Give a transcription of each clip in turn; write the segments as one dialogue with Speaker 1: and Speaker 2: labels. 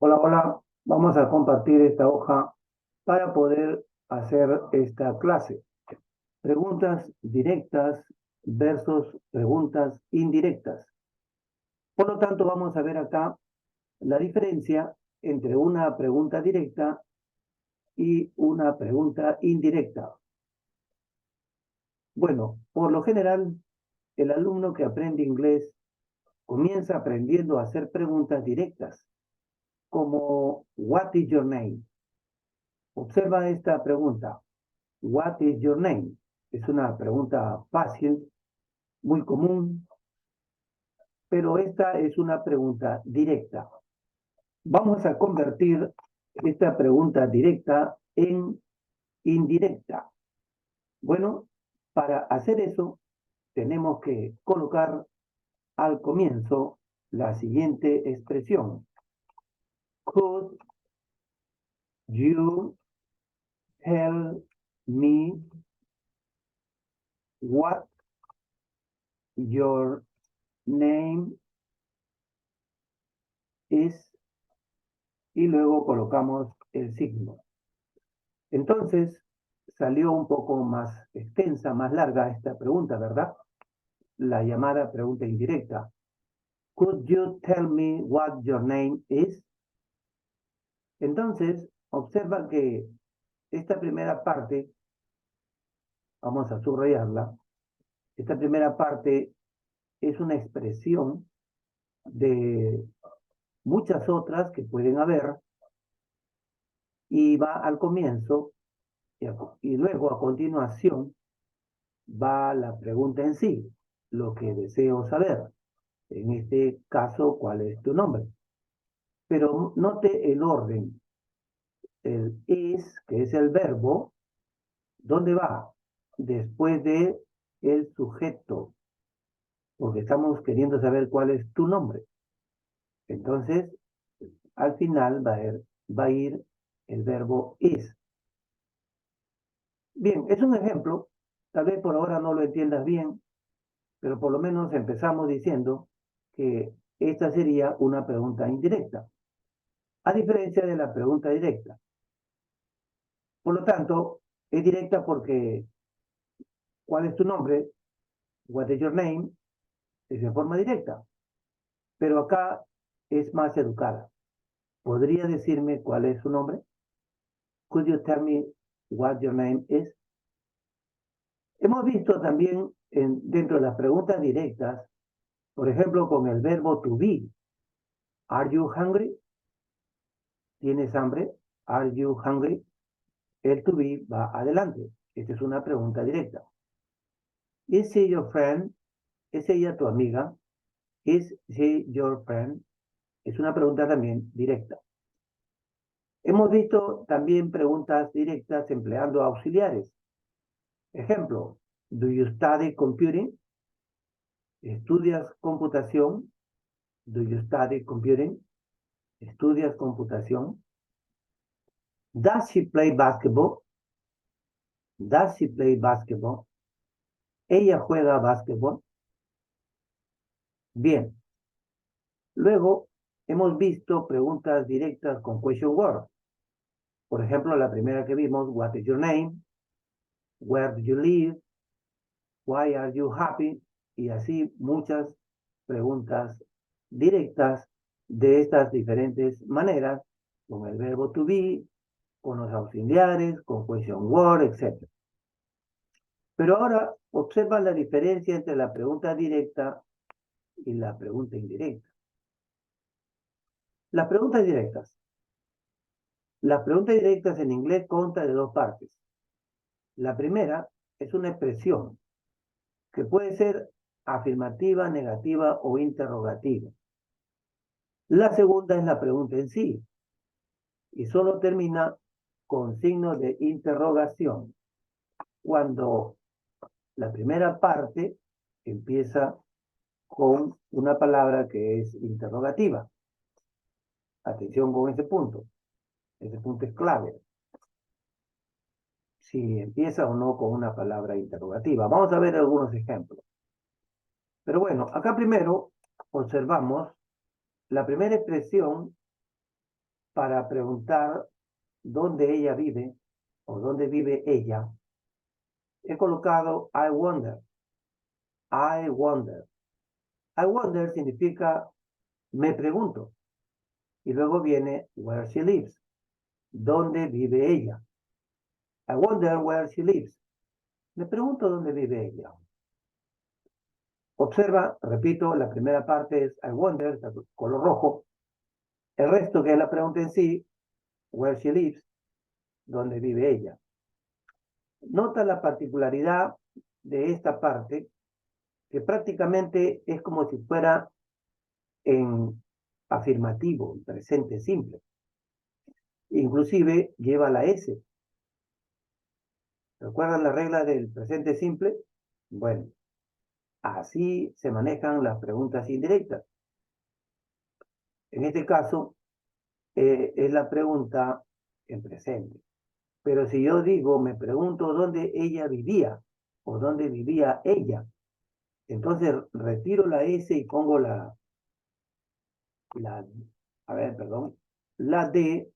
Speaker 1: Hola, hola. Vamos a compartir esta hoja para poder hacer esta clase. Preguntas directas versus preguntas indirectas. Por lo tanto, vamos a ver acá la diferencia entre una pregunta directa y una pregunta indirecta. Bueno, por lo general, el alumno que aprende inglés comienza aprendiendo a hacer preguntas directas, como "What is your name?". Observa esta pregunta. What is your name? Es una pregunta fácil, muy común, pero esta es una pregunta directa. Vamos a convertir esta pregunta directa en indirecta. Bueno, para hacer eso, tenemos que colocar al comienzo la siguiente expresión. Could you tell me what your name is? Y luego colocamos el signo. Entonces, salió un poco más extensa, más larga esta pregunta, ¿verdad? La llamada pregunta indirecta. Could you tell me what your name is? Entonces, observa que esta primera parte, vamos a subrayarla, esta primera parte es una expresión de muchas otras que pueden haber y va al comienzo y luego a continuación va la pregunta en sí, lo que deseo saber. En este caso, ¿cuál es tu nombre? Pero note el orden. El is, que es el verbo, ¿dónde va? Después de el sujeto, porque estamos queriendo saber cuál es tu nombre. Entonces, al final va a ir el verbo is. Bien, es un ejemplo. Tal vez por ahora no lo entiendas bien, pero por lo menos empezamos diciendo que esta sería una pregunta indirecta, a diferencia de la pregunta directa. Por lo tanto, es directa porque ¿cuál es tu nombre? What is your name? Es en forma directa. Pero acá es más educada. ¿Podría decirme cuál es su nombre? Could you tell me what your name is? Hemos visto también dentro de las preguntas directas, por ejemplo, con el verbo to be. Are you hungry? ¿Tienes hambre? Are you hungry? El to be va adelante. Esta es una pregunta directa. Is she your friend? ¿Es ella tu amiga? Is she your friend? Es una pregunta también directa. Hemos visto también preguntas directas empleando auxiliares. Ejemplo, do you study computing? ¿Estudias computación? Do you study computing? ¿Estudias computación? Does she play basketball? Does she play basketball? ¿Ella juega basketball? Bien. Luego, hemos visto preguntas directas con question word. Por ejemplo, la primera que vimos, what is your name? Where do you live? Why are you happy? Y así muchas preguntas directas de estas diferentes maneras, con el verbo to be, con los auxiliares, con question word, etc. Pero ahora observa la diferencia entre la pregunta directa y la pregunta indirecta. Las preguntas directas. Las preguntas directas en inglés constan de dos partes. La primera es una expresión que puede ser afirmativa, negativa o interrogativa. La segunda es la pregunta en sí y solo termina con signo de interrogación cuando la primera parte empieza con una palabra que es interrogativa. Atención con ese punto. Ese punto es clave. Si empieza o no con una palabra interrogativa. Vamos a ver algunos ejemplos. Pero bueno, acá primero observamos la primera expresión para preguntar dónde ella vive o dónde vive ella, he colocado I wonder. I wonder. I wonder significa me pregunto. Y luego viene where she lives. ¿Dónde vive ella? I wonder where she lives. Me pregunto dónde vive ella. Observa, repito, la primera parte es I wonder, está color rojo. El resto, que es la pregunta en sí, where she lives, dónde vive ella. Nota la particularidad de esta parte, que prácticamente es como si fuera en afirmativo, presente simple. Inclusive lleva la S. ¿Recuerdan la regla del presente simple? Bueno, así se manejan las preguntas indirectas. En este caso, es la pregunta en presente. Pero si yo digo, me pregunto dónde ella vivía o dónde vivía ella, entonces retiro la S y pongo la D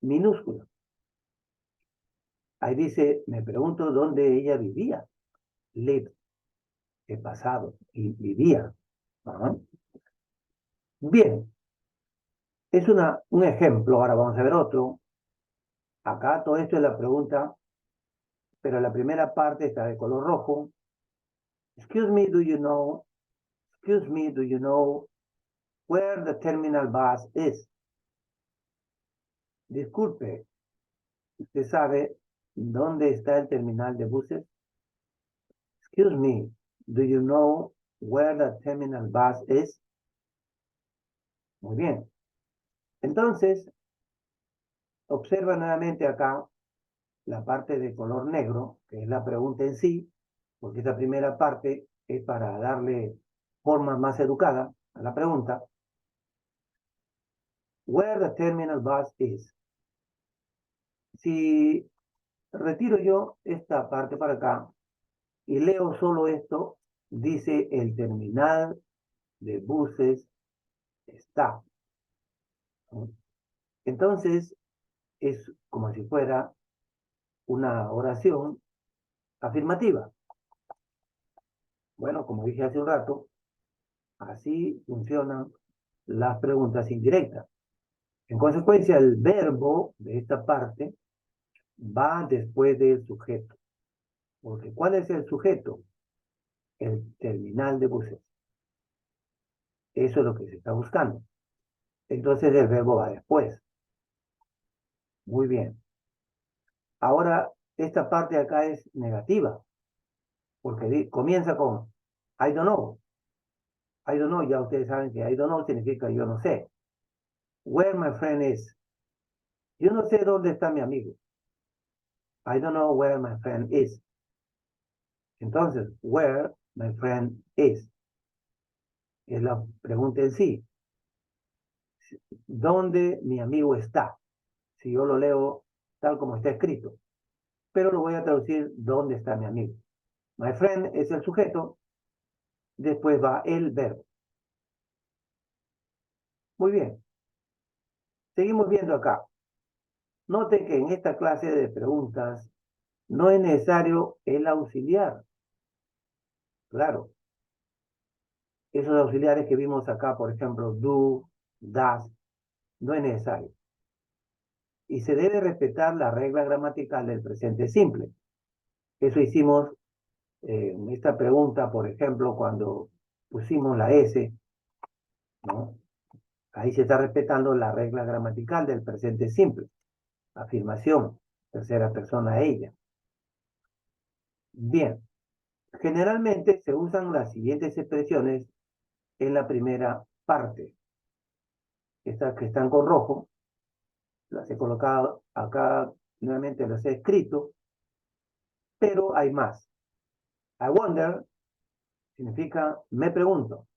Speaker 1: minúscula. Ahí dice, me pregunto dónde ella vivía. Live, he pasado, y vivía. Ajá. Bien, es un ejemplo. Ahora vamos a ver otro. Acá todo esto es la pregunta, pero la primera parte está de color rojo. Excuse me, do you know? Excuse me, do you know where the terminal bus is? Disculpe, ¿usted sabe dónde está el terminal de buses? Excuse me, do you know where the terminal bus is? Muy bien. Entonces, observa nuevamente acá la parte de color negro, que es la pregunta en sí, porque esta primera parte es para darle forma más educada a la pregunta. Where the terminal bus is. Si retiro yo esta parte para acá y leo solo esto, dice el terminal de buses está. Entonces, es como si fuera una oración afirmativa. Bueno, como dije hace un rato, así funcionan las preguntas indirectas. En consecuencia, el verbo de esta parte va después del sujeto. Porque ¿cuál es el sujeto? El terminal de buses. Eso es lo que se está buscando. Entonces el verbo va después. Muy bien. Ahora, esta parte de acá es negativa. Porque comienza con I don't know. I don't know, ya ustedes saben que I don't know significa yo no sé. Where my friend is. Yo no sé dónde está mi amigo. I don't know where my friend is. Entonces, where my friend is. Es la pregunta en sí. ¿Dónde mi amigo está? Si yo lo leo tal como está escrito. Pero lo voy a traducir ¿dónde está mi amigo? My friend es el sujeto. Después va el verbo. Muy bien. Seguimos viendo acá. Note que en esta clase de preguntas no es necesario el auxiliar. Claro. Esos auxiliares que vimos acá, por ejemplo, do, does, no es necesario. Y se debe respetar la regla gramatical del presente simple. Eso hicimos en esta pregunta, por ejemplo, cuando pusimos la S, ¿no? Ahí se está respetando la regla gramatical del presente simple. Afirmación, tercera persona ella. Bien, generalmente se usan las siguientes expresiones en la primera parte. Estas que están con rojo, las he colocado acá, nuevamente las he escrito, pero hay más. I wonder significa me pregunto.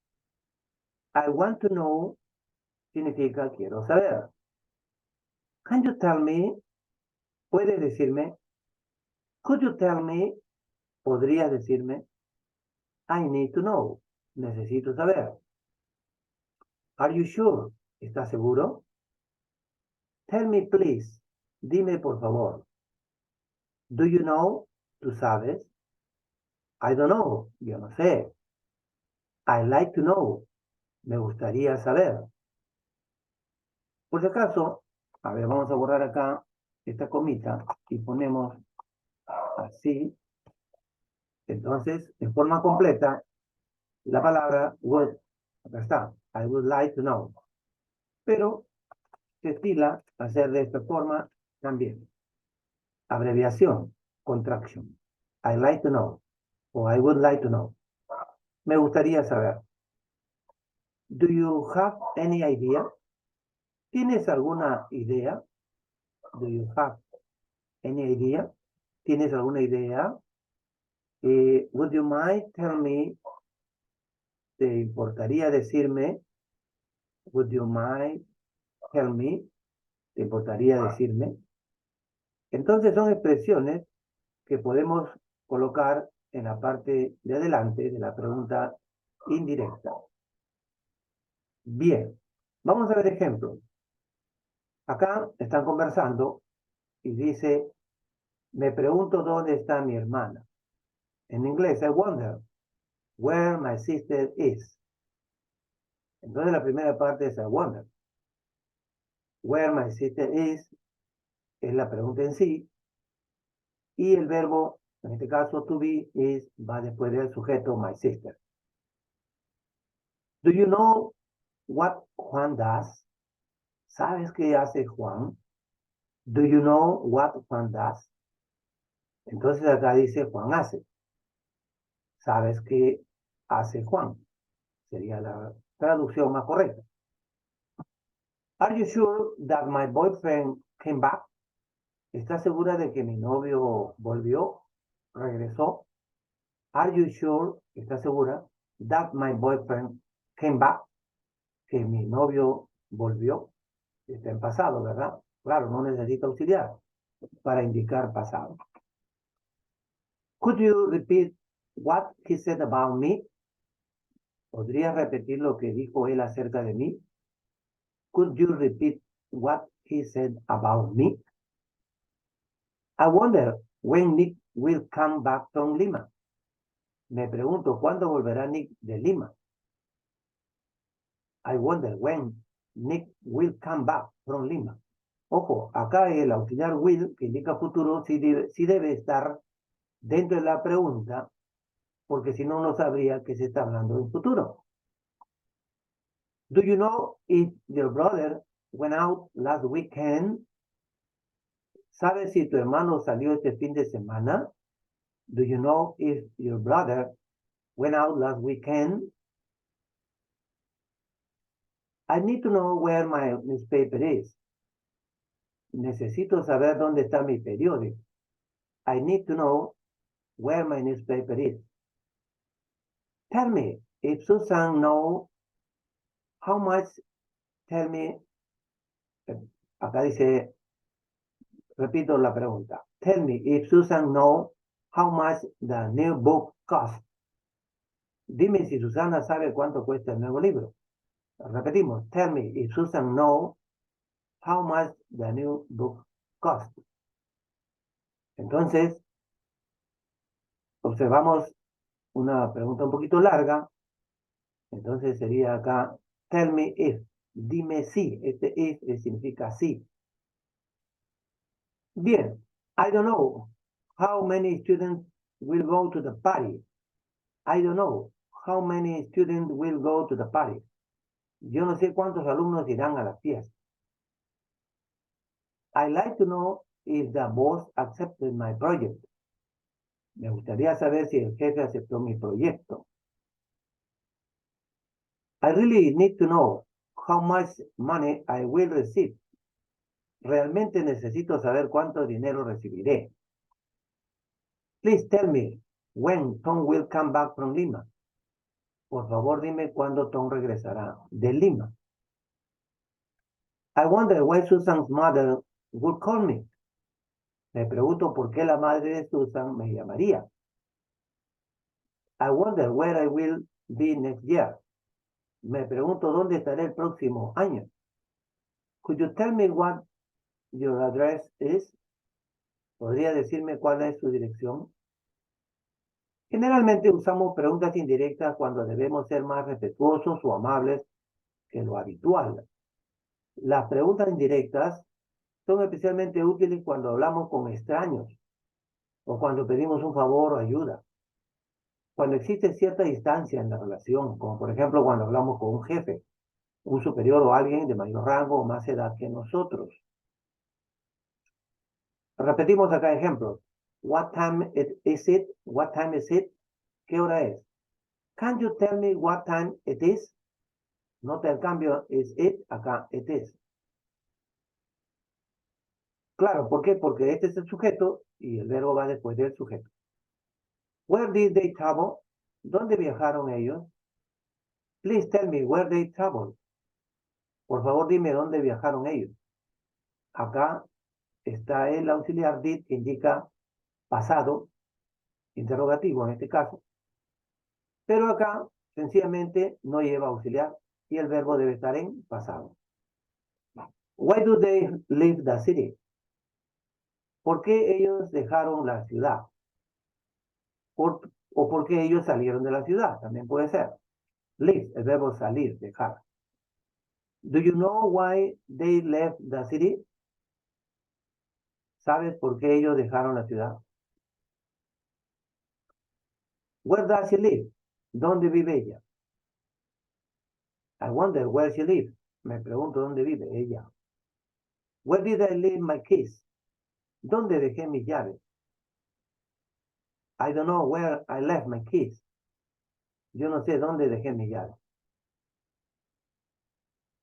Speaker 1: I want to know significa quiero saber. Can you tell me? ¿Puedes decirme? Could you tell me? ¿Podrías decirme? I need to know. Necesito saber. Are you sure? ¿Estás seguro? Tell me please. Dime por favor. Do you know? ¿Tú sabes? I don't know. Yo no sé. I like to know. Me gustaría saber. Por si acaso, a ver, vamos a borrar acá esta comita y ponemos así. Entonces, en forma completa, la palabra would, acá está, I would like to know. Pero se estila hacer de esta forma también. Abreviación, contraction. I like to know o I would like to know. Me gustaría saber. Do you have any idea? ¿Tienes alguna idea? Do you have any idea? ¿Tienes alguna idea? Would you mind tell me? ¿Te importaría decirme? Would you mind tell me? ¿Te importaría decirme? Entonces son expresiones que podemos colocar en la parte de adelante de la pregunta indirecta. Bien, vamos a ver ejemplos. Acá están conversando y dice, me pregunto dónde está mi hermana. En inglés, I wonder where my sister is. Entonces la primera parte es I wonder. Where my sister is es la pregunta en sí. Y el verbo, en este caso to be, va después del sujeto my sister. Do you know what Juan does? ¿Sabes qué hace Juan? Do you know what Juan does? Entonces acá dice Juan hace. ¿Sabes qué hace Juan? Sería la traducción más correcta. Are you sure that my boyfriend came back? ¿Estás segura de que mi novio volvió? ¿Regresó? Are you sure? ¿Estás segura? That my boyfriend came back? Que mi novio volvió. Está en pasado, ¿verdad? Claro, no necesita auxiliar para indicar pasado. Could you repeat what he said about me? ¿Podrías repetir lo que dijo él acerca de mí? Could you repeat what he said about me? I wonder when Nick will come back from Lima. Me pregunto, ¿cuándo volverá Nick de Lima? I wonder when Nick will come back from Lima. Ojo, acá el auxiliar will, que indica futuro, sí debe estar dentro de la pregunta, porque si no, no sabría que se está hablando en futuro. Do you know if your brother went out last weekend? ¿Sabes si tu hermano salió este fin de semana? Do you know if your brother went out last weekend? I need to know where my newspaper is. Necesito saber dónde está mi periódico. I need to know where my newspaper is. Tell me if Susan knows how much. Tell me. Acá dice, repito la pregunta. Tell me if Susan knows how much the new book costs. Dime si Susana sabe cuánto cuesta el nuevo libro. Repetimos. Tell me if Susan knows how much the new book costs. Entonces, observamos una pregunta un poquito larga. Entonces sería acá, tell me if. Dime si. Este if significa sí. Bien. I don't know how many students will go to the party. I don't know how many students will go to the party. Yo no sé cuántos alumnos irán a la fiesta. I like to know if the boss accepted my project. Me gustaría saber si el jefe aceptó mi proyecto. I really need to know how much money I will receive. Realmente necesito saber cuánto dinero recibiré. Please tell me when Tom will come back from Lima. Por favor, dime cuándo Tom regresará de Lima. I wonder why Susan's mother would call me. Me pregunto por qué la madre de Susan me llamaría. I wonder where I will be next year. Me pregunto dónde estaré el próximo año. Could you tell me what Your address is. ¿Podría decirme cuál es su dirección? Generalmente usamos preguntas indirectas cuando debemos ser más respetuosos o amables que lo habitual. Las preguntas indirectas son especialmente útiles cuando hablamos con extraños o cuando pedimos un favor o ayuda. Cuando existe cierta distancia en la relación, como por ejemplo cuando hablamos con un jefe, un superior o alguien de mayor rango o más edad que nosotros. Repetimos acá ejemplos. What time is it? What time is it? ¿Qué hora es? Can you tell me what time it is? Nota el cambio, is it, acá it is. Claro, ¿por qué? Porque este es el sujeto y el verbo va después del sujeto. Where did they travel? ¿Dónde viajaron ellos? Please tell me where they traveled. Por favor, dime dónde viajaron ellos. Acá está el auxiliar did que indica pasado, interrogativo en este caso. Pero acá sencillamente no lleva auxiliar y el verbo debe estar en pasado. Why do they leave the city? ¿Por qué ellos dejaron la ciudad? O por qué ellos salieron de la ciudad, también puede ser. Leave, el verbo salir, dejar. Do you know why they left the city? ¿Sabes por qué ellos dejaron la ciudad? Where does she live? ¿Dónde vive ella? I wonder where she lives. Me pregunto dónde vive ella. Where did I leave my keys? ¿Dónde dejé mis llaves? I don't know where I left my keys. Yo no sé dónde dejé mis llaves.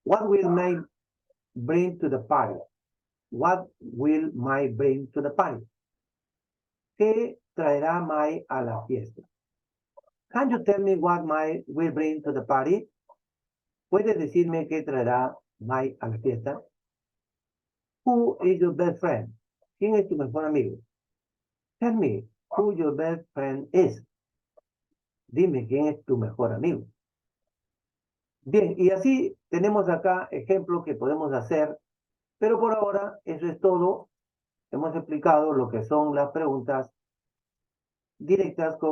Speaker 1: What will May bring to the party? What will May bring to the party? ¿Qué traerá May a la fiesta? Can you tell me what May will bring to the party? ¿Puedes decirme qué traerá May a la fiesta? Who is your best friend? ¿Quién es tu mejor amigo? Tell me who your best friend is. Dime quién es tu mejor amigo. Bien, y así tenemos acá ejemplos que podemos hacer, pero por ahora eso es todo. Hemos explicado lo que son las preguntas directas con